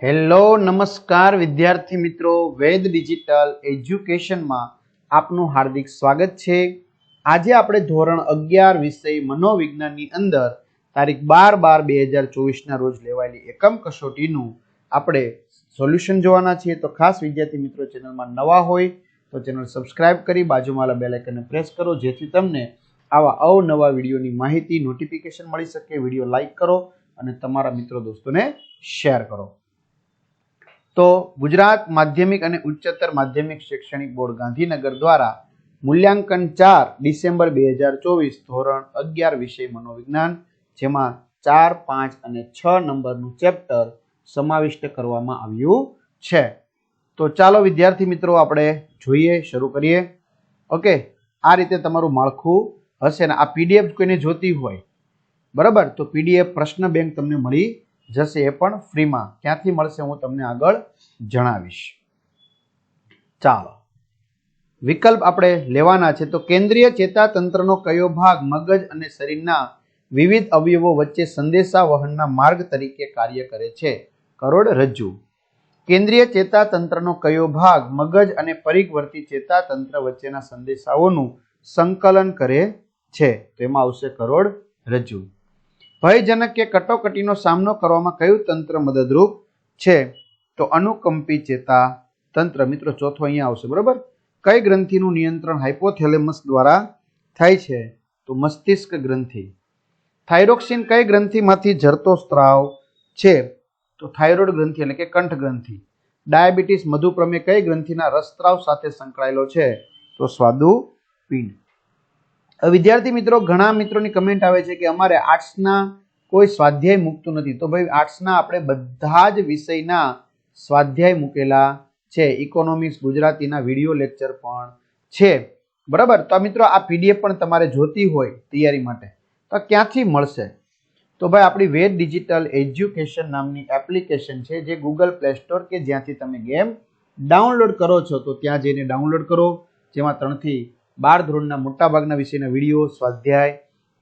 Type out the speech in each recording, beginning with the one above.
Hello નમસ્કાર વિદ્યાર્થી મિત્રો, વેદ ડિજિટલ એજ્યુકેશનમાં આપનું હાર્દિક સ્વાગત છે। આજે આપણે ધોરણ 11 વિષય મનોવિજ્ઞાનની અંદર તારીખ 12/12/2024 ના રોજ લેવાયેલી એકમ કસોટીનું આપણે સોલ્યુશન જોવાના છીએ। તો ખાસ વિદ્યાર્થી મિત્રો ચેનલમાં નવા હોય તો ચેનલ સબસ્ક્રાઇબ કરી બાજુમાં બેલ આઇકનને પ્રેસ કરો, જેથી તમને આવા અવનવા વિડીયોની માહિતી નોટિફિકેશન મળી શકે। વિડીયો લાઈક કરો અને તમારા મિત્રો દોસ્તોને શેર કરો। તો ગુજરાત માધ્યમિક અને ઉચ્ચતર માધ્યમિક શૈક્ષણિક બોર્ડ ગાંધીનગર દ્વારા મૂલ્યાંકન 4 ડિસેમ્બર 2024 ધોરણ 11 વિષય મનોવિજ્ઞાન, જેમાં 4, 5 અને 6 નંબરનું ચેપ્ટર સમાવિષ્ટ કરવામાં આવ્યું છે। તો ચાલો વિદ્યાર્થી મિત્રો આપણે જોઈએ, શરૂ કરીએ। ઓકે, આ રીતે તમારું માળખું હશે ને આ પીડીએફ કોઈને જોતી હોય બરાબર તો પીડીએફ પ્રશ્ન બેંક તમને મળી જશે, એ પણ ફ્રીમાં। ક્યાંથી મળશે હું તમને આગળ જણાવીશ। ચાલો વિકલ્પ આપણે લેવાના છે। તો કેન્દ્રીય ચેતાતંત્રનો કયો ભાગ મગજ અને શરીરના વિવિધ અવયવો વચ્ચે સંદેશા વહનના માર્ગ તરીકે કાર્ય કરે છે? કરોડરજ્જુ। કેન્દ્રીય ચેતાતંત્રનો કયો ભાગ મગજ અને પરિઘવર્તી ચેતાતંત્ર વચ્ચેના સંદેશાઓનું સંકલન કરે છે? તો એમાં આવશે કરોડરજ્જુ। ભયજનક કે કટોકટીનો સામનો કરવામાં કયું તંત્ર મદદરૂપ છે? તો અનુકંપી ચેતાતંત્ર। મિત્રો ચોથો અહીંયા આવશે બરાબર। કઈ ગ્રંથિનું નિયંત્રણ હાઇપોથેલેમસ દ્વારા થાય છે? તો મસ્તિષ્ક ગ્રંથિ। થાઇરોક્સિન કઈ ગ્રંથિમાંથી ઝરતો સ્ત્રાવ છે? તો થાઇરોઇડ ગ્રંથિ એટલે કે કંઠ ગ્રંથિ। ડાયાબિટીસ મધુપ્રમેહ કઈ ગ્રંથિના રસસ્ત્રાવ સાથે સંકળાયેલો છે? તો સ્વાદુપિંડ। વિદ્યાર્થી મિત્રો ઘણા મિત્રોની કમેન્ટ આવે છે કે અમારે આર્ટ્સના કોઈ સ્વાધ્યાય મૂકતું નથી। તો ભાઈ આર્ટ્સના આપણે બધા જ વિષયના સ્વાધ્યાય મૂકેલા છે, ઇકોનોમિક્સ ગુજરાતીના વિડીયો લેક્ચર પણ છે બરાબર। તો મિત્રો આ પીડીએફ પણ તમારે જોતી હોય તૈયારી માટે તો ક્યાંથી મળશે? તો ભાઈ આપણી વેદ ડિજિટલ એજ્યુકેશન નામની એપ્લિકેશન છે, જે ગૂગલ પ્લે સ્ટોર કે જ્યાંથી તમે ગેમ ડાઉનલોડ કરો છો તો ત્યાં જઈને ડાઉનલોડ કરો, જેમાં 3 થી 12 ધોરણના મોટાભાગના વિષયના વિડીયો, સ્વાધ્યાય,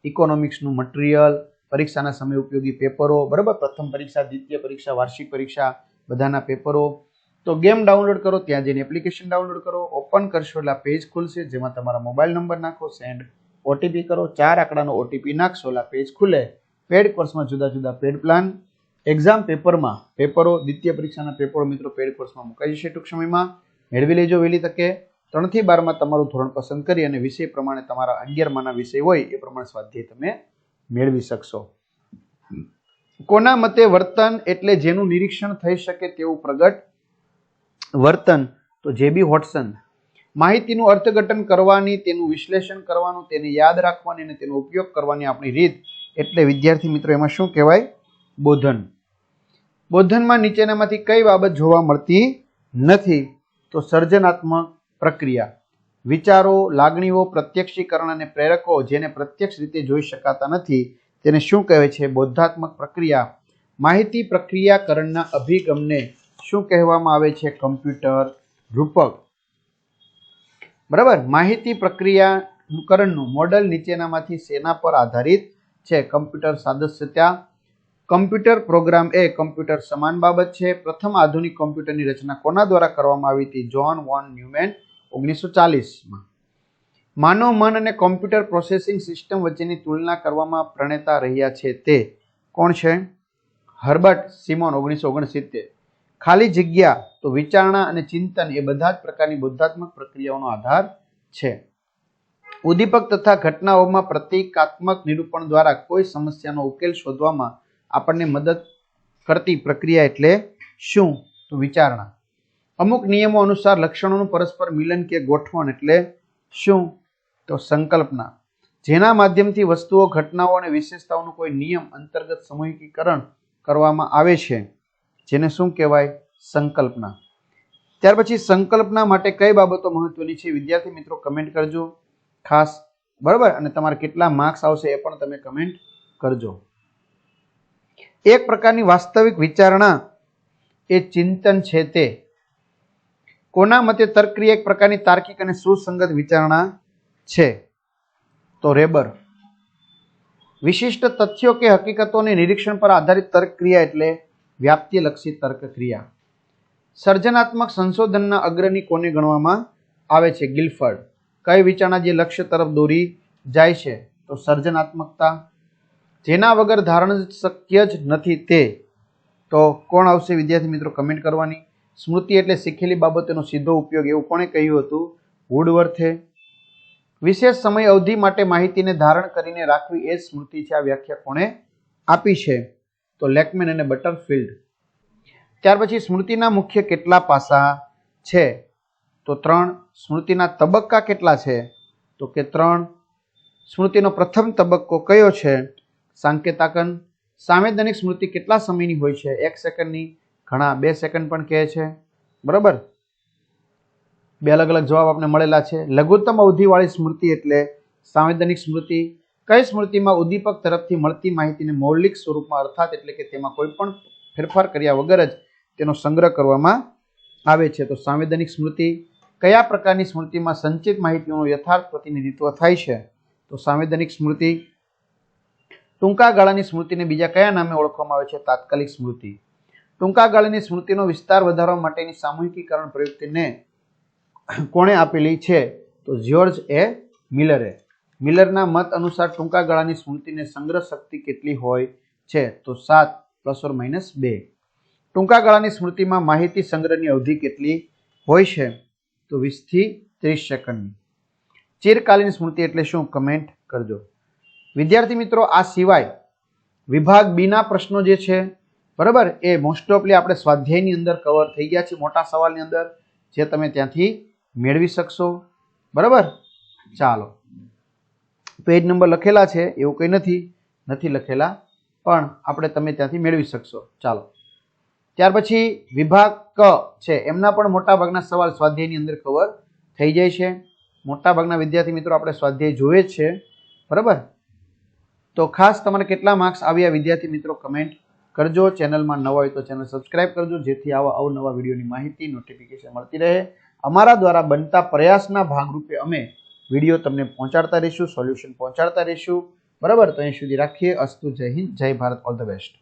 ઇકોનોમિક્સનું મટીરિયલ, પરીક્ષાના સમય ઉપયોગી પેપરો બરાબર, પ્રથમ પરીક્ષા, દ્વિતીય પરીક્ષા, વાર્ષિક પરીક્ષા બધાના પેપરો। તો ગેમ ડાઉનલોડ કરો, ત્યાં જઈને એપ્લિકેશન ડાઉનલોડ કરો, ઓપન કરશો એટલે પેજ ખુલશે, જેમાં તમારા મોબાઈલ નંબર નાખો, સેન્ડ ઓટીપી કરો, 4 આંકડાનો ઓટીપી નાખશો એટલે પેજ ખુલે। પેડ કોર્સમાં જુદા જુદા પેડ પ્લાન, એક્ઝામ પેપરમાં પેપરો, દ્વિતીય પરીક્ષાના પેપરો મિત્રો પેડ કોર્સમાં મુકાઈ જશે ટૂંક સમયમાં, મેળવી લેજો વહેલી તકે। 3 થી 12 માં તમારું ધોરણ પસંદ કરી અને વિષય પ્રમાણે તમારા 11 ના વિષય હોય એ પ્રમાણે સ્વાધ્યાય તમે મેળવી શકશો। કોના મતે વર્તન એટલે જેનું નિરીક્ષણ થઈ શકે તેવું પ્રગટ વર્તન? તો જેબી વોટસન। માહિતીનું અર્થઘટન કરવાની, તેનું વિશ્લેષણ કરવાનું, તેને યાદ રાખવાની અને તેનો ઉપયોગ કરવાની આપણી રીત એટલે વિદ્યાર્થી મિત્રો એમાં શું કહેવાય? બોધન। બોધનમાં નીચેનામાંથી કઈ બાબત જોવા મળતી નથી? તો સર્જનાત્મક પ્રક્રિયા। વિચારો, લાગણીઓ, પ્રત્યક્ષીકરણ અને પ્રેરકો જેને પ્રત્યક્ષ રીતે જોઈ શકાતા નથી તેને શું કહેવાય છે? બોધાત્મક પ્રક્રિયા। માહિતી પ્રક્રિયાકરણના અભિગમને શું કહેવામાં આવે છે? કમ્પ્યુટર રૂપક બરાબર। માહિતી પ્રક્રિયાકરણનું મોડલ નીચેનામાંથી શેના પર આધારિત છે? કમ્પ્યુટર સાદસ્યતા। કમ્પ્યુટર પ્રોગ્રામ એ કમ્પ્યુટર સમાન બાબત છે। પ્રથમ આધુનિક કમ્પ્યુટરની રચના કોના દ્વારા કરવામાં આવી હતી? જ્હોન વોન ન્યુમેન 1940માં। માનવ મન અને કોમ્પ્યુટર પ્રોસેસિંગ સિસ્ટમ વચ્ચેની તુલના કરવામાં પ્રણેતા રહ્યા છે તે કોણ છે? Herbert Simon 1969। ખાલી જગ્યા તો વિચારણા અને ચિંતન એ બધા જ પ્રકારની બોધાત્મક પ્રક્રિયાઓનો આધાર છે। ઉદ્દીપક તથા ઘટનાઓમાં પ્રતીકાત્મક નિરૂપણ દ્વારા કોઈ સમસ્યાનો ઉકેલ શોધવામાં આપણને મદદ કરતી પ્રક્રિયા એટલે શું? તો વિચારણા। અમુક નિયમો અનુસાર લક્ષણોનું પરસ્પર મિલન કે ગોઠવણ એટલે શું? તો સંકલ્પના। જેના માધ્યમથી વસ્તુઓ, ઘટનાઓ અને વિશેષતાઓનું કોઈ નિયમ અંતર્ગત સમૂહીકરણ કરવામાં આવે છે જેને શું કહેવાય? સંકલ્પના। ત્યાર પછી સંકલ્પના માટે કઈ બાબતો મહત્વની છે? વિદ્યાર્થી મિત્રો કમેન્ટ કરજો ખાસ બરાબર, અને તમારે કેટલા માર્ક્સ આવશે એ પણ તમે કમેન્ટ કરજો। એક પ્રકારની વાસ્તવિક વિચારણા એ ચિંતન છે તે કોના મતે તર્કક્રિયા એક પ્રકારની તાર્કિક અને સુસંગત વિચારણા છે? તો રેબર। વિશિષ્ટ તથ્યો કે હકીકતોને નિરીક્ષણ પર આધારિત તર્ક ક્રિયા એટલે વ્યાપ્તિલક્ષી તર્ક ક્રિયા. સર્જનાત્મક સંશોધનના અગ્રણી કોને ગણવામાં આવે છે? ગિલફર્ડ. કઈ વિચારણા જે લક્ષ્ય તરફ દોરી જાય છે? તો સર્જનાત્મકતા. જેના વગર ધારણ શક્ય જ નથી તે, તો કોણ આવશે વિદ્યાર્થી મિત્રો? કમેન્ટ કરવાની. સ્મૃતિ એટલે શીખેલી બાબતોનો સીધો ઉપયોગ, એવું કોણે કહ્યું હતું? વુડવર્થે. વિશેષ સમય અવધિ માટે માહિતીને ધારણ કરીને રાખવી એ જ સ્મૃતિ છે. આ વ્યાખ્યા કોણે આપી છે? તો લેકમેન અને બટરફિલ્ડ. ત્યાર પછી સ્મૃતિના મુખ્ય કેટલા પાસા છે? તો 3. સ્મૃતિના તબક્કા કેટલા છે? તો કે 3. સ્મૃતિનો પ્રથમ તબક્કો કયો છે? સાંકેતાકન. સાંવેદનિક સ્મૃતિ કેટલા સમયની હોય છે? 1 સેકન્ડની. ઘણા 2 સેકન્ડ પણ કહે છે. બરાબર, 2 અલગ અલગ જવાબ આપણે મળેલા છે. લઘુત્તમ અવધિવાળી સ્મૃતિ એટલે સાંવેદનિક સ્મૃતિ. કઈ સ્મૃતિમાં ઉદ્દીપક તરફથી મળતી માહિતીને મૌલિક સ્વરૂપમાં અર્થાત એટલે કે તેમાં કોઈ પણ ફેરફાર કર્યા વગર જ તેનો સંગ્રહ કરવામાં આવે છે? તો સાંવેદનિક સ્મૃતિ. કયા પ્રકારની સ્મૃતિમાં સંચિત માહિતીનું યથાર્થ પ્રતિનિધિત્વ થાય છે? તો સાંવેદનિક સ્મૃતિ. ટૂંકા ગાળાની સ્મૃતિને બીજા કયા નામે ઓળખવામાં આવે છે? તાત્કાલિક સ્મૃતિ. ટૂંકા ગાળાની સ્મૃતિનો વિસ્તાર વધારવા માટેની સામૂહિકીકરણ પ્રયુક્તિને કોણે આપેલી છે? તો જ્યોર્જ એ મિલરે. મિલરના મત અનુસાર ટૂંકા ગાળાની સ્મૃતિને સંગ્રહ શક્તિ કેટલી હોય છે? તો 7 ± 2. ટૂંકા ગાળાની સ્મૃતિમાં માહિતી સંગ્રહની અવધિ કેટલી હોય છે? તો 20 થી 30 સેકન્ડની. ચિરકાલીન સ્મૃતિ એટલે શું? કમેન્ટ કરજો. વિદ્યાર્થી મિત્રો, આ સિવાય વિભાગ બી ના પ્રશ્નો જે છે, બરાબર, એ મોસ્ટ ઓફલી આપણે સ્વાધ્યાયની અંદર કવર થઈ ગયા છે, મોટા સવાલની અંદર, જે તમે ત્યાંથી મેળવી શકશો. બરાબર, ચાલો. પેજ નંબર લખેલા છે એવું કંઈ નથી લખેલા, પણ આપણે તમે ત્યાંથી મેળવી શકશો. ચાલો, ત્યાર પછી વિભાગ ક છે, એમના પણ મોટા ભાગના સવાલ સ્વાધ્યાયની અંદર કવર થઈ જાય છે. મોટા ભાગના વિદ્યાર્થી મિત્રો આપણે સ્વાધ્યાય જોઈએ જ છે. બરાબર, તો ખાસ તમારે કેટલા માર્ક્સ આવ્યા વિદ્યાર્થી મિત્રો કમેન્ટ કરજો. ચેનલમાં નવા હોય તો ચેનલ સબસ્ક્રાઇબ કરજો, જેથી આવા અવનવા વિડીયોની માહિતી નોટિફિકેશન મળતી રહે. અમારા દ્વારા બનતા પ્રયાસના ભાગરૂપે અમે વિડીયો તમને પહોંચાડતા રહીશું, સોલ્યુશન પહોંચાડતા રહીશું. બરાબર, તો અહીં સુધી રાખીએ. અસ્તુ. જય હિન્દ, જય ભારત, ઓલ ધ બેસ્ટ.